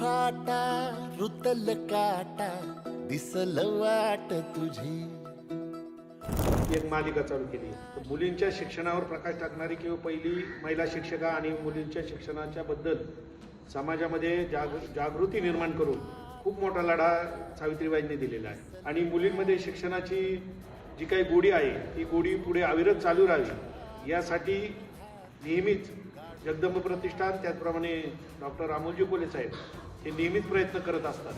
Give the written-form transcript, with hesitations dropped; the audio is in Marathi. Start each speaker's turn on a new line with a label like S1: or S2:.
S1: फाटा रुतल काटा दिसल वाट तुझी.
S2: एक मालिका चालू केली. मुलींच्या शिक्षणावर प्रकाश टाकणारी किंवा पहिली महिला शिक्षिका आणि मुलींच्या शिक्षणाच्या बद्दल समाजामध्ये जागृती निर्माण करून खूप मोठा लढा सावित्रीबाईंनी दिलेला आहे. आणि मुलींमध्ये शिक्षणाची जी काही गोडी आहे ती गोडी पुढे अविरत चालू राहावी यासाठी नेहमीच जगदंब प्रतिष्ठान त्याचप्रमाणे डॉक्टर अमोलजी कोल्हे साहेब हे नेहमीच प्रयत्न करत असतात.